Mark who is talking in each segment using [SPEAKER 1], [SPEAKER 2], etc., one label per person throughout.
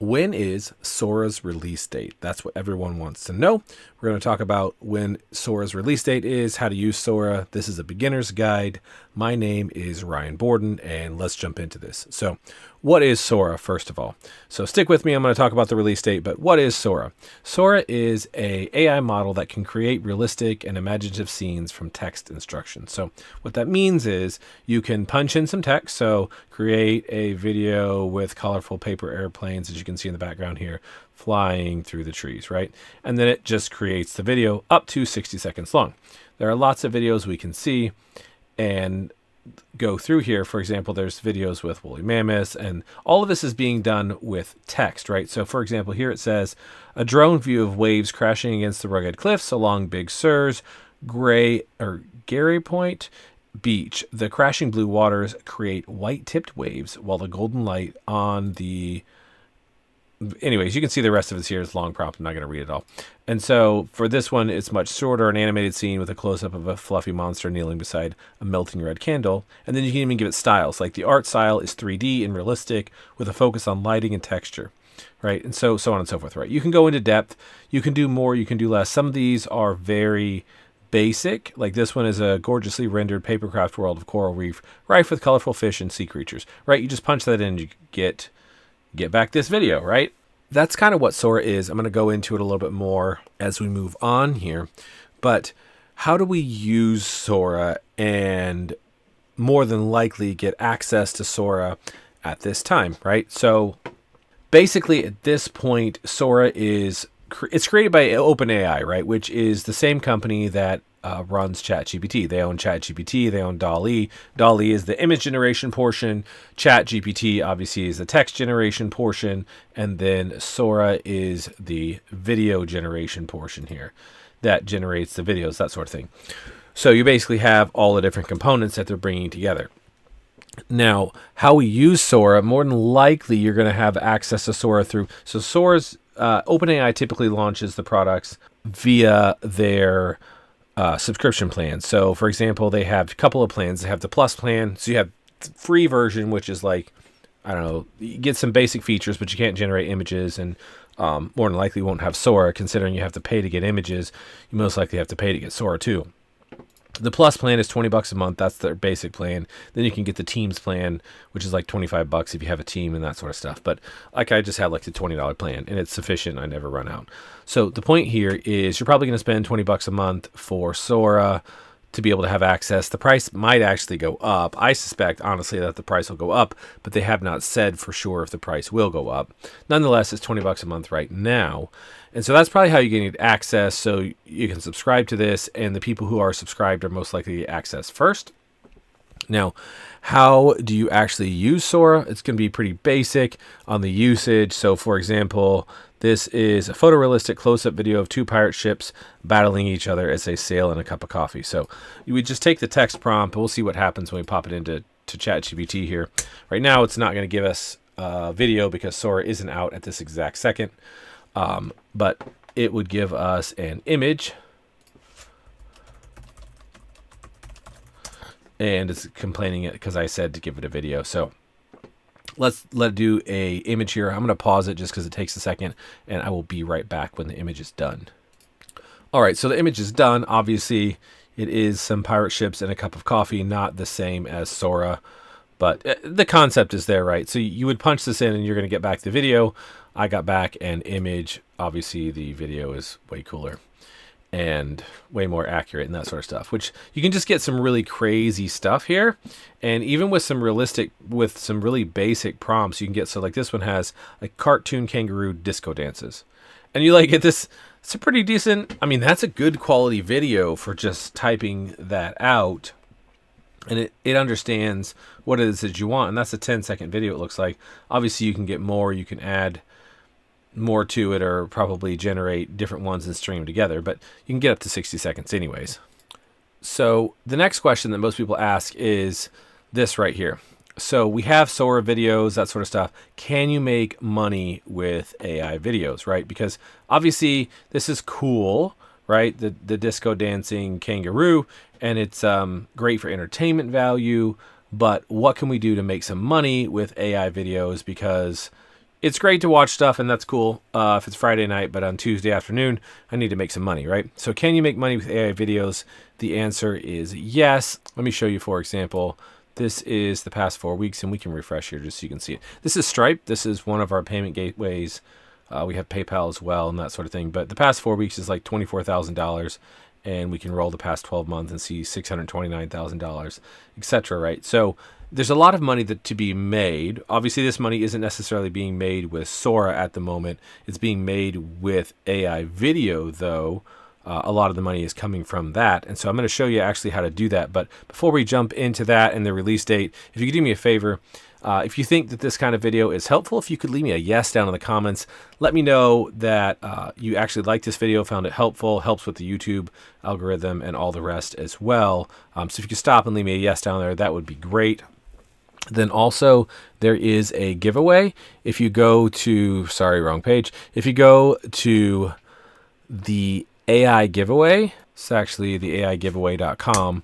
[SPEAKER 1] When is Sora's release date? That's what everyone wants to know. We're going to talk about when Sora's release date is, how to use Sora. This is a beginner's guide. My name is Ryan Borden, and let's jump into this. So what is Sora, first of all? So stick with me. I'm going to talk about the release date, but what is Sora? Sora is an AI model that can create realistic and imaginative scenes from text instructions. So what that means is you can punch in some text. So create a video with colorful paper airplanes, as you can see in the background here, flying through the trees, right? And then it just creates the video up to 60 seconds long. There are lots of videos we can see and go through here. For example, there's videos with woolly mammoths, and all of this is being done with text, right? So for example, here it says, a drone view of waves crashing against the rugged cliffs along Big Sur's Gary Point Beach. The crashing blue waters create white-tipped waves, while the golden light on the... Anyways, you can see the rest of it here is long prompt. I'm not going to read it all. And so for this one, it's much shorter, an animated scene with a close-up of a fluffy monster kneeling beside a melting red candle. And then you can even give it styles. Like the art style is 3D and realistic with a focus on lighting and texture, right? And so on and so forth, right? You can go into depth. You can do more. You can do less. Some of these are very basic. Like this one is a gorgeously rendered papercraft world of coral reef, rife with colorful fish and sea creatures, right? You just punch that in and you get back this video, right? That's kind of what Sora is. I'm going to go into it a little bit more as we move on here. But how do we use Sora and more than likely get access to Sora at this time, right? So basically at this point, Sora it's created by OpenAI, right? Which is the same company that runs ChatGPT. They own ChatGPT. They own DALL-E. DALL-E is the image generation portion. ChatGPT obviously is the text generation portion. And then Sora is the video generation portion here that generates the videos, that sort of thing. So you basically have all the different components that they're bringing together. Now, how we use Sora, more than likely you're going to have access to Sora through... So Sora's... OpenAI typically launches the products via their subscription plan. So for example, they have a couple of plans. They have the Plus plan. So you have the free version, which is like, I don't know, you get some basic features, but you can't generate images, and more than likely won't have Sora. Considering you have to pay to get images, you most likely have to pay to get Sora too. The Plus plan is $20 a month. That's their basic plan. Then you can get the Teams plan, which is like $25 if you have a team and that sort of stuff. But like I just had like the $20 plan, and it's sufficient. I never run out. So the point here is you're probably going to spend $20 a month for Sora to be able to have access. The price might actually go up. I suspect, honestly, that the price will go up, but they have not said for sure if the price will go up. Nonetheless, it's $20 a month right now. And so that's probably how you get access. So you can subscribe to this, and the people who are subscribed are most likely to get access first. Now, how do you actually use Sora? It's going to be pretty basic on the usage. So for example, this is a photorealistic close-up video of two pirate ships battling each other as they sail in a cup of coffee. So you would just take the text prompt. We'll see what happens when we pop it into ChatGPT here. Right now, it's not going to give us a video because Sora isn't out at this exact second. But it would give us an image, and it's complaining it because I said to give it a video. So let it do a image here. I'm going to pause it just because it takes a second, and I will be right back when the image is done. All right, so the image is done. Obviously, it is some pirate ships and a cup of coffee, not the same as Sora, but the concept is there, right? So you would punch this in, and you're going to get back the video. I got back an image. Obviously, the video is way cooler and way more accurate and that sort of stuff, which you can just get some really crazy stuff here. And even with some really basic prompts, you can get, so like this one has like cartoon kangaroo disco dances. And you like get this, it's a pretty decent, I mean, that's a good quality video for just typing that out. And it understands what it is that you want. And that's a 10-second video, it looks like. Obviously, you can get more. You can add more to it, or probably generate different ones and string them together. But you can get up to 60 seconds anyways. So the next question that most people ask is this right here. So we have Sora videos, that sort of stuff. Can you make money with AI videos, right? Because obviously this is cool, right? The disco dancing kangaroo, and it's great for entertainment value. But what can we do to make some money with AI videos? Because it's great to watch stuff, and that's cool if it's Friday night, but on Tuesday afternoon, I need to make some money, right? So can you make money with AI videos? The answer is yes. Let me show you, for example. This is the past 4 weeks, and we can refresh here just so you can see it. This is Stripe. This is one of our payment gateways. We have PayPal as well and that sort of thing. But the past 4 weeks is like $24,000, and we can roll the past 12 months and see $629,000, etc. Right? So there's a lot of money to be made. Obviously, this money isn't necessarily being made with Sora at the moment. It's being made with AI video, though. A lot of the money is coming from that. And so I'm going to show you actually how to do that. But before we jump into that and the release date, if you could do me a favor, if you think that this kind of video is helpful, if you could leave me a yes down in the comments, let me know that you actually liked this video, found it helpful, helps with the YouTube algorithm and all the rest as well. So if you could stop and leave me a yes down there, that would be great. Then also there is a giveaway. If you go to, sorry, wrong page. If you go to the AI giveaway, it's actually the AIgiveaway.com.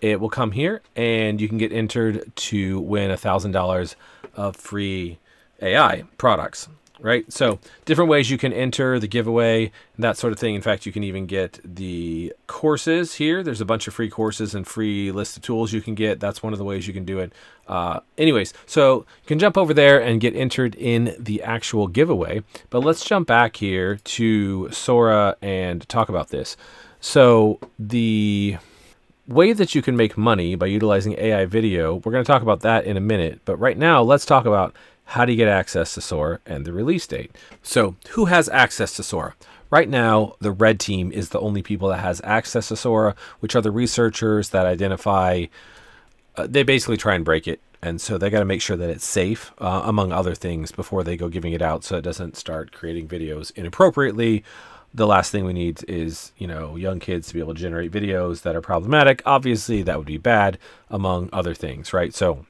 [SPEAKER 1] It will come here, and you can get entered to win $1,000 of free AI products, right? So different ways you can enter the giveaway, that sort of thing. In fact, you can even get the courses here. There's a bunch of free courses and free list of tools you can get. That's one of the ways you can do it. Anyways, so you can jump over there and get entered in the actual giveaway. But let's jump back here to Sora and talk about this. So the way that you can make money by utilizing AI video, we're going to talk about that in a minute. But right now, let's talk about how do you get access to Sora and the release date. So who has access to Sora? Right now, the red team is the only people that has access to Sora, which are the researchers that identify, they basically try and break it. And so they got to make sure that it's safe, among other things, before they go giving it out so it doesn't start creating videos inappropriately. The last thing we need is, young kids to be able to generate videos that are problematic. Obviously, that would be bad, among other things, right? So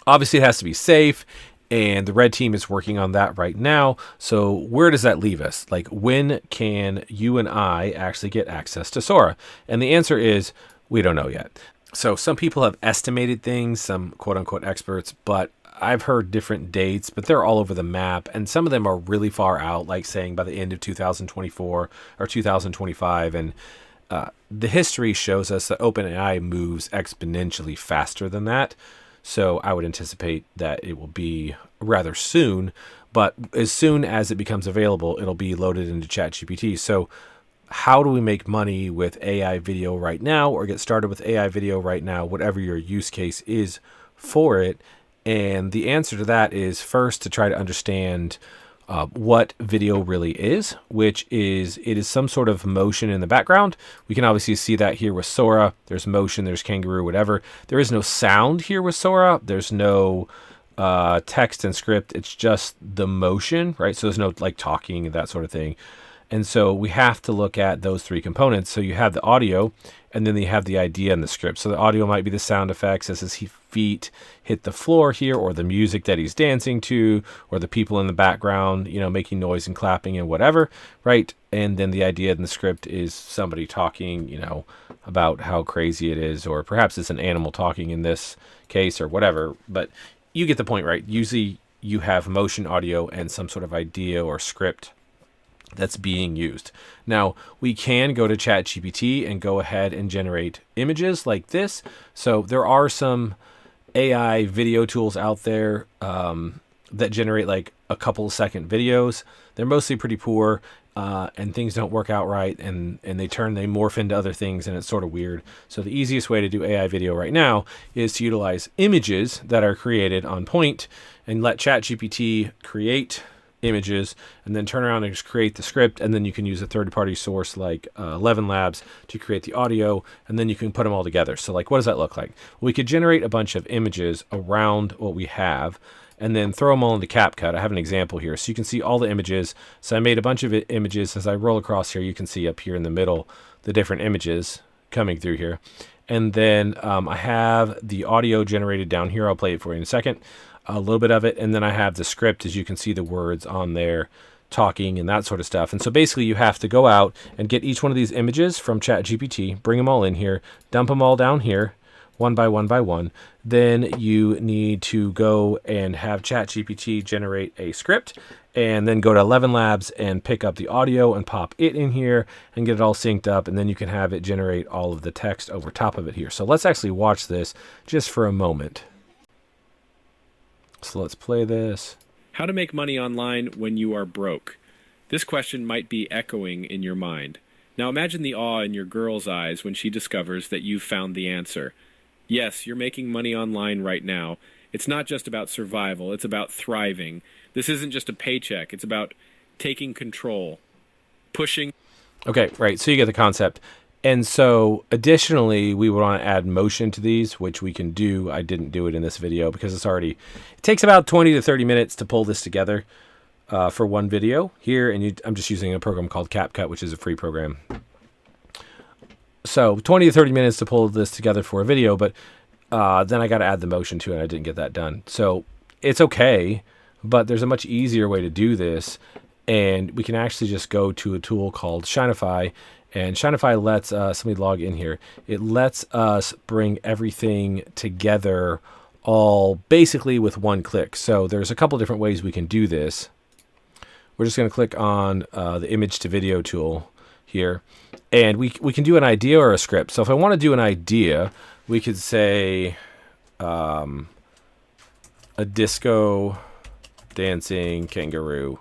[SPEAKER 1] obviously it has to be safe, and the red team is working on that right now. So where does that leave us? Like, when can you and I actually get access to Sora? And the answer is, we don't know yet. So some people have estimated things, some quote unquote experts, but I've heard different dates, but they're all over the map. And some of them are really far out, like saying by the end of 2024 or 2025. And the history shows us that OpenAI moves exponentially faster than that. So I would anticipate that it will be rather soon, but as soon as it becomes available, it'll be loaded into ChatGPT. So how do we make money with AI video right now, or get started with AI video right now, whatever your use case is for it? And the answer to that is first to try to understand what video really is, which is it is some sort of motion in the background. We can obviously see that here with Sora. There's motion, there's kangaroo, whatever. There is no sound here with Sora. There's no text and script. It's just the motion, right? So there's no like talking and that sort of thing. And so we have to look at those three components. So you have the audio, and then you have the idea and the script. So the audio might be the sound effects as his feet hit the floor here, or the music that he's dancing to, or the people in the background, making noise and clapping and whatever, right? And then the idea and the script is somebody talking, about how crazy it is, or perhaps it's an animal talking in this case or whatever. But you get the point, right? Usually you have motion, audio, and some sort of idea or script that's being used. Now, we can go to ChatGPT and go ahead and generate images like this. So there are some AI video tools out there that generate like a couple of second videos. They're mostly pretty poor, and things don't work out right, and they morph into other things, and it's sort of weird. So the easiest way to do AI video right now is to utilize images that are created on point and let ChatGPT create images, and then turn around and just create the script, and then you can use a third-party source like 11 Labs to create the audio, and then you can put them all together. So like, what does that look like? We could generate a bunch of images around what we have, and then throw them all into CapCut. I have an example here, so you can see all the images. So I made a bunch of images. As I roll across here, you can see up here in the middle the different images coming through here. And then I have the audio generated down here. I'll play it for you in a second. A little bit of it, and then I have the script, as you can see the words on there talking and that sort of stuff. And so basically you have to go out and get each one of these images from ChatGPT, bring them all in here, dump them all down here, one by one by one. Then you need to go and have ChatGPT generate a script, and then go to 11 Labs and pick up the audio and pop it in here and get it all synced up, and then you can have it generate all of the text over top of it here. So let's actually watch this just for a moment. So let's play this.
[SPEAKER 2] How to make money online when you are broke. This question might be echoing in your mind. Now imagine the awe in your girl's eyes when she discovers that you've found the answer. Yes, you're making money online right now. It's not just about survival, it's about thriving. This isn't just a paycheck, it's about taking control, pushing.
[SPEAKER 1] Okay, right, so you get the concept. And so additionally, we would want to add motion to these, which we can do. I didn't do it in this video because it takes about 20 to 30 minutes to pull this together for one video here. And I'm just using a program called CapCut, which is a free program. So 20 to 30 minutes to pull this together for a video, but then I got to add the motion to it, and I didn't get that done. So it's okay, but there's a much easier way to do this. And we can actually just go to a tool called Shineify. And Shineify lets us, let me log in here. It lets us bring everything together all basically with one click. So there's a couple different ways we can do this. We're just going to click on the image to video tool here. And we can do an idea or a script. So if I want to do an idea, we could say a disco dancing kangaroo.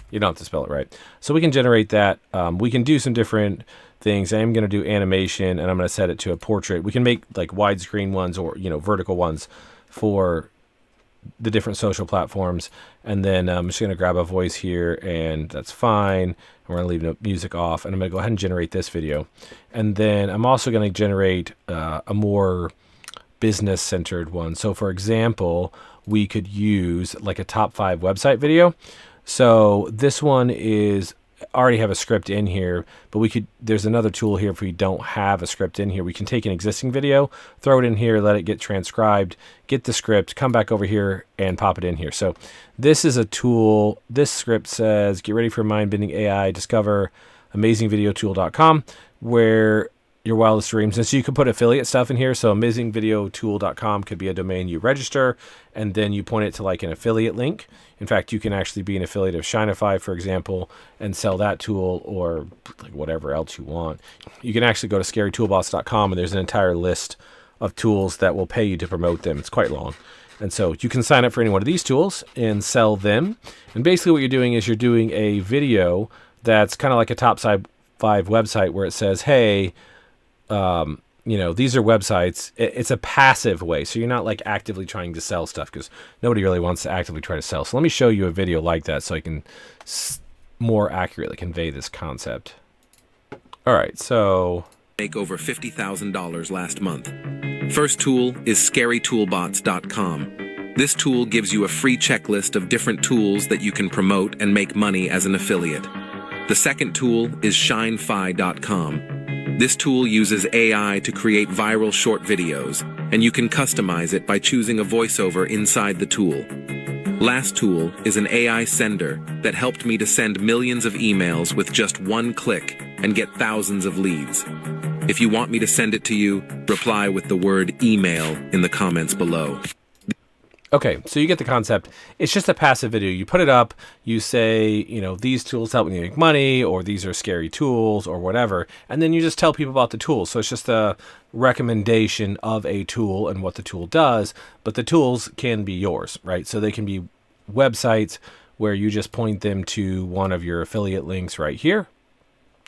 [SPEAKER 1] You don't have to spell it right. So we can generate that. We can do some different things. I am going to do animation, and I'm going to set it to a portrait. We can make like widescreen ones or vertical ones for the different social platforms. And then I'm just going to grab a voice here, and that's fine. And we're going to leave the music off, and I'm going to go ahead and generate this video. And then I'm also going to generate a more business-centered one. So for example, we could use like a top 5 website video. So this one is already have a script in here, but there's another tool here if we don't have a script in here. We can take an existing video, throw it in here, let it get transcribed, get the script, come back over here and pop it in here. So this is a tool. This script says, get ready for mind-bending AI, discover amazingvideotool.com, where your wildest dreams. And so you can put affiliate stuff in here. So amazingvideotool.com could be a domain you register, and then you point it to like an affiliate link. In fact, you can actually be an affiliate of Shineify, for example, and sell that tool or like whatever else you want. You can actually go to scarytoolbox.com, and there's an entire list of tools that will pay you to promote them. It's quite long. And so you can sign up for any one of these tools and sell them. And basically what you're doing is you're doing a video that's kind of like a top 5 website where it says, hey, these are websites. It's a passive way. So you're not like actively trying to sell stuff, because nobody really wants to actively try to sell. So let me show you a video like that so I can more accurately convey this concept. All right, so
[SPEAKER 3] make over $50,000 last month. First tool is scarytoolbots.com. This tool gives you a free checklist of different tools that you can promote and make money as an affiliate. The second tool is shinefy.com. This tool uses AI to create viral short videos, and you can customize it by choosing a voiceover inside the tool. Last tool is an AI sender that helped me to send millions of emails with just one click and get thousands of leads. If you want me to send it to you, reply with the word email in the comments below.
[SPEAKER 1] Okay, so you get the concept. It's just a passive video. You put it up, you say, these tools help me make money, or these are scary tools, or whatever, and then you just tell people about the tools. So it's just a recommendation of a tool and what the tool does, but the tools can be yours, right? So they can be websites where you just point them to one of your affiliate links right here.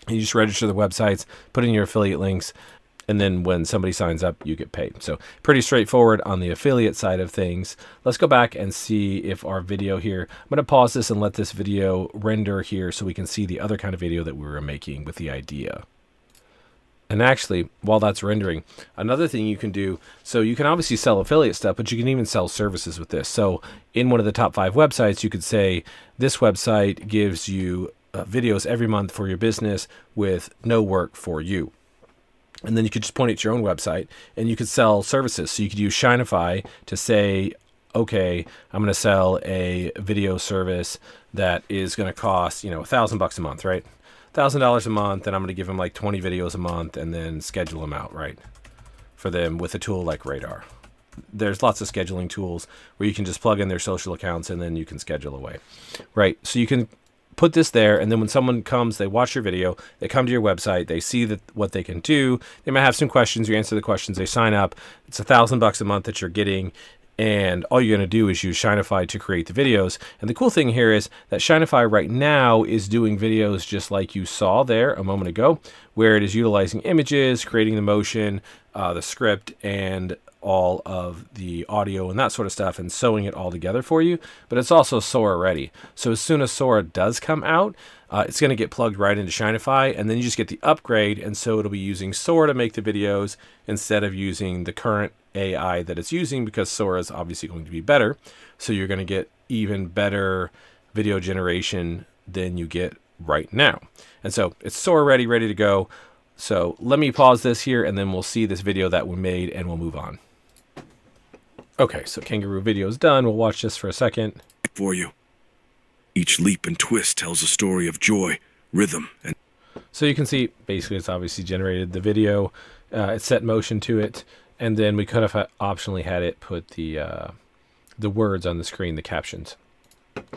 [SPEAKER 1] You just register the websites, put in your affiliate links, and then when somebody signs up, you get paid. So pretty straightforward on the affiliate side of things. Let's go back and see if our video here, I'm going to pause this and let this video render here so we can see the other kind of video that we were making with the idea. And actually, while that's rendering, another thing you can do, so you can obviously sell affiliate stuff, but you can even sell services with this. So in one of the top 5 websites, you could say, this website gives you videos every month for your business with no work for you. And then you could just point it to your own website, and you could sell services. So you could use Shineify to say, okay, I'm going to sell a video service that is going to cost, $1,000 a month, right? $1,000 a month, and I'm going to give them like 20 videos a month and then schedule them out, right? for them with a tool like Radar. There's lots of scheduling tools where you can just plug in their social accounts and then you can schedule away, right? So you can put this there, and then when someone comes, they watch your video, they come to your website, they see what they can do. They might have some questions. You answer the questions. They sign up. It's $1,000 a month that you're getting. And all you're going to do is use Shineify to create the videos. And the cool thing here is that Shineify right now is doing videos just like you saw there a moment ago, where it is utilizing images, creating the motion, the script, and all of the audio and that sort of stuff, and sewing it all together for you. But it's also Sora ready. So as soon as Sora does come out, it's going to get plugged right into Shineify, and then you just get the upgrade. And so it'll be using Sora to make the videos instead of using the current AI that it's using, because Sora is obviously going to be better. So you're going to get even better video generation than you get right now. And so it's Sora ready to go. So let me pause this here, and then we'll see this video that we made, and we'll move on. Okay, so Kangaroo video is done. We'll watch this for a second.
[SPEAKER 4] For you. Each leap and twist tells a story of joy, rhythm, and...
[SPEAKER 1] So you can see, basically, it's obviously generated the video. It set motion to it, and then we could have optionally had it put the words on the screen, the captions.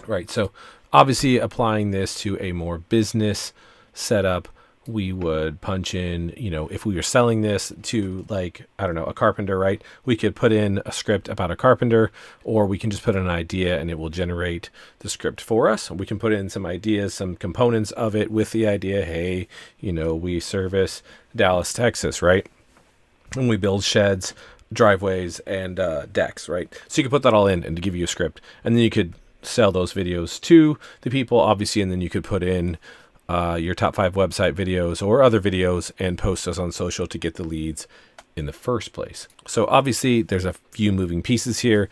[SPEAKER 1] Right, so obviously applying this to a more business setup, we would punch in, if we were selling this to, like, I don't know, a carpenter, right? We could put in a script about a carpenter, or we can just put in an idea and it will generate the script for us. We can put in some ideas, some components of it with the idea, hey, we service Dallas, Texas, right? And we build sheds, driveways, and decks, right? So you can put that all in and to give you a script. And then you could sell those videos to the people, obviously, and then you could put in your top 5 website videos or other videos and post those on social to get the leads in the first place. So obviously there's a few moving pieces here.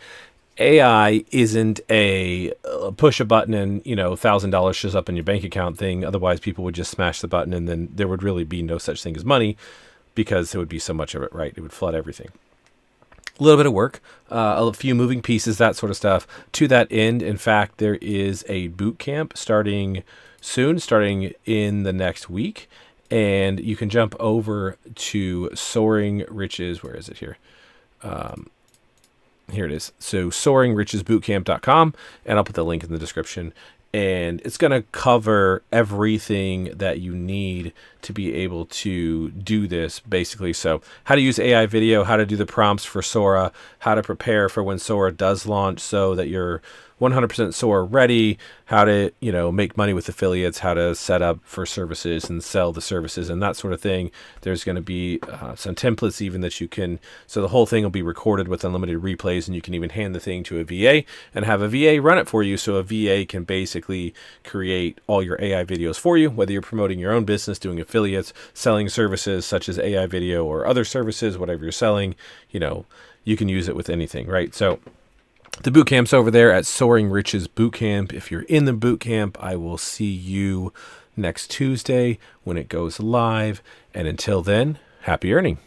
[SPEAKER 1] AI isn't a push a button and, $1,000 shows up in your bank account thing. Otherwise people would just smash the button and then there would really be no such thing as money, because there would be so much of it, right? It would flood everything. A little bit of work, a few moving pieces, that sort of stuff. To that end, in fact, there is a boot camp starting soon, starting in the next week, and you can jump over to Soaring Riches. Where is it here? Here it is. So soaringrichesbootcamp.com, and I'll put the link in the description. And it's going to cover everything that you need to be able to do this, basically. So how to use AI video, how to do the prompts for Sora, how to prepare for when Sora does launch so that you're 100% Sora ready, how to, make money with affiliates, how to set up for services and sell the services and that sort of thing. There's going to be some templates even that you can, so the whole thing will be recorded with unlimited replays, and you can even hand the thing to a VA and have a VA run it for you. So a VA can basically create all your AI videos for you, whether you're promoting your own business, doing affiliates, selling services such as AI video or other services, whatever you're selling, you can use it with anything, right? So the boot camp's over there at Soaring Riches Bootcamp. If you're in the boot camp, I will see you next Tuesday when it goes live. And until then, happy earning.